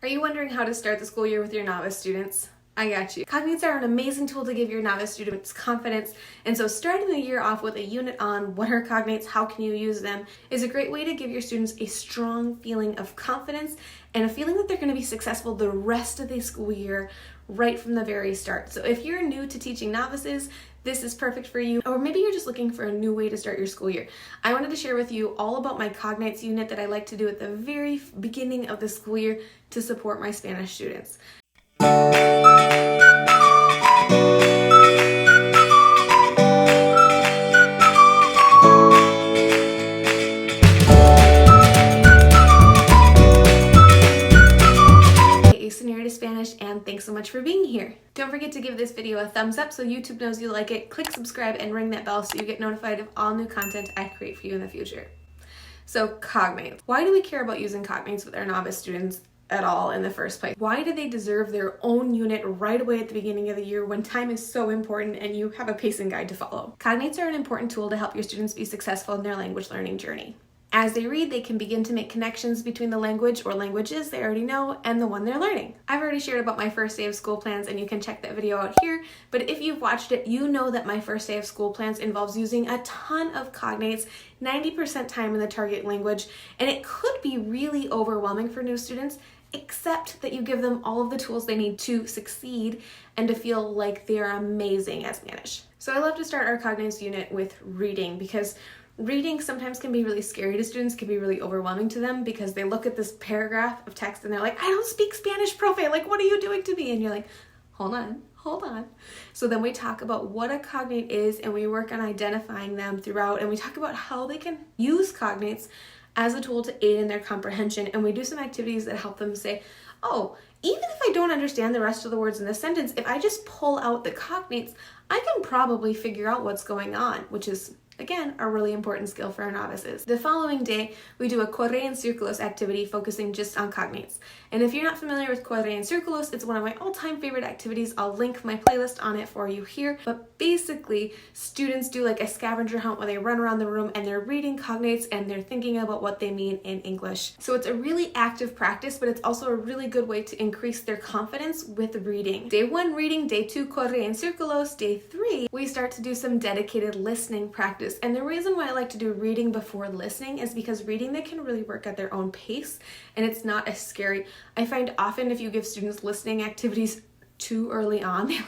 Are you wondering how to start the school year with your novice students? I got you. Cognates are an amazing tool to give your novice students confidence, and so starting the year off with a unit on what are cognates, how can you use them, is a great way to give your students a strong feeling of confidence and a feeling that they're going to be successful the rest of the school year right from the very start. So if you're new to teaching novices, this is perfect for you, or maybe you're just looking for a new way to start your school year. I wanted to share with you all about my Cognates unit that I like to do at the very beginning of the school year to support my Spanish students. Spanish, and thanks so much for being here. Don't forget to give this video a thumbs up so YouTube knows you like it. Click subscribe and ring that bell so you get notified of all new content I create for you in the future. So cognates. Why do we care about using cognates with our novice students at all in the first place? Why do they deserve their own unit right away at the beginning of the year when time is so important and you have a pacing guide to follow? Cognates are an important tool to help your students be successful in their language learning journey. As they read, they can begin to make connections between the language or languages they already know and the one they're learning. I've already shared about my first day of school plans and you can check that video out here, but if you've watched it, you know that my first day of school plans involves using a ton of cognates, 90% time in the target language, and it could be really overwhelming for new students, except that you give them all of the tools they need to succeed and to feel like they're amazing at Spanish. So I love to start our cognates unit with reading because reading sometimes can be really scary to students, can be really overwhelming to them because they look at this paragraph of text and they're like, I don't speak Spanish, profe, like what are you doing to me? And you're like, hold on. So then we talk about what a cognate is and we work on identifying them throughout, and we talk about how they can use cognates as a tool to aid in their comprehension, and we do some activities that help them say, oh, even if I don't understand the rest of the words in the sentence, if I just pull out the cognates, I can probably figure out what's going on, which is again, a really important skill for our novices. The following day, we do a Corre and Círculos activity focusing just on cognates. And if you're not familiar with Corre and Círculos, it's one of my all-time favorite activities. I'll link my playlist on it for you here. But basically, students do like a scavenger hunt where they run around the room and they're reading cognates and they're thinking about what they mean in English. So it's a really active practice, but it's also a really good way to increase their confidence with reading. Day 1, reading. Day 2, Corre and Círculos. Day 3, we start to do some dedicated listening practice. And the reason why I like to do reading before listening is because reading, they can really work at their own pace and it's not as scary. I find often if you give students listening activities too early on, they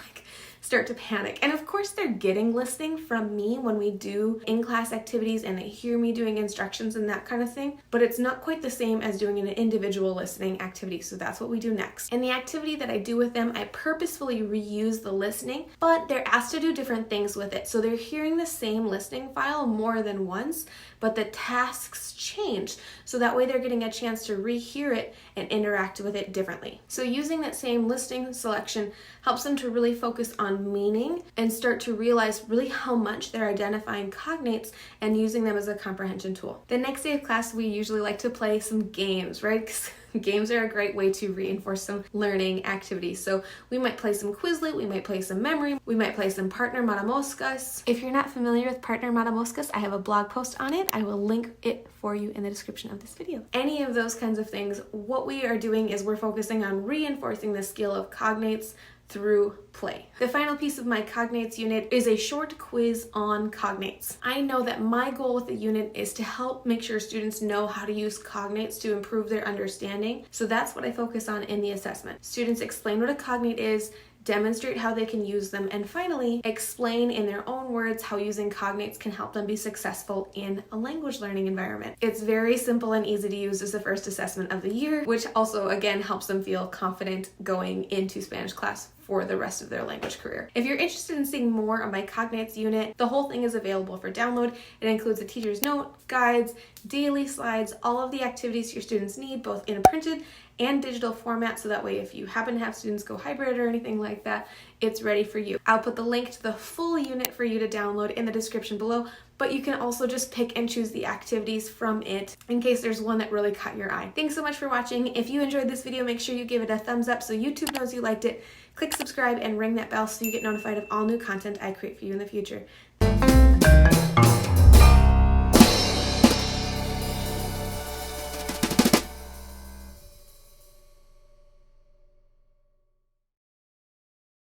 start to panic. And of course they're getting listening from me when we do in-class activities and they hear me doing instructions and that kind of thing, but it's not quite the same as doing an individual listening activity. So that's what we do next. In the activity that I do with them, I purposefully reuse the listening, but they're asked to do different things with it. So they're hearing the same listening file more than once, but the tasks change. So that way they're getting a chance to rehear it and interact with it differently. So using that same listening selection helps them to really focus on meaning and start to realize really how much they're identifying cognates and using them as a comprehension tool. The next day of class, we usually like to play some games, right? 'Cause games are a great way to reinforce some learning activities. So we might play some Quizlet, we might play some memory, we might play some partner Matamoscas. If you're not familiar with partner Matamoscas, I have a blog post on it. I will link it for you in the description of this video. Any of those kinds of things, what we are doing is we're focusing on reinforcing the skill of cognates through play. The final piece of my cognates unit is a short quiz on cognates. I know that my goal with the unit is to help make sure students know how to use cognates to improve their understanding. So that's what I focus on in the assessment. Students explain what a cognate is, demonstrate how they can use them, and finally, explain in their own words how using cognates can help them be successful in a language learning environment. It's very simple and easy to use as the first assessment of the year, which also, again, helps them feel confident going into Spanish class for the rest of their language career. If you're interested in seeing more on my Cognates unit, the whole thing is available for download. It includes a teacher's note, guides, daily slides, all of the activities your students need, both in a printed and digital format, so that way if you happen to have students go hybrid or anything like that, it's ready for you. I'll put the link to the full unit for you to download in the description below, but you can also just pick and choose the activities from it in case there's one that really caught your eye. Thanks so much for watching. If you enjoyed this video, make sure you give it a thumbs up so YouTube knows you liked it. Click subscribe and ring that bell so you get notified of all new content I create for you in the future.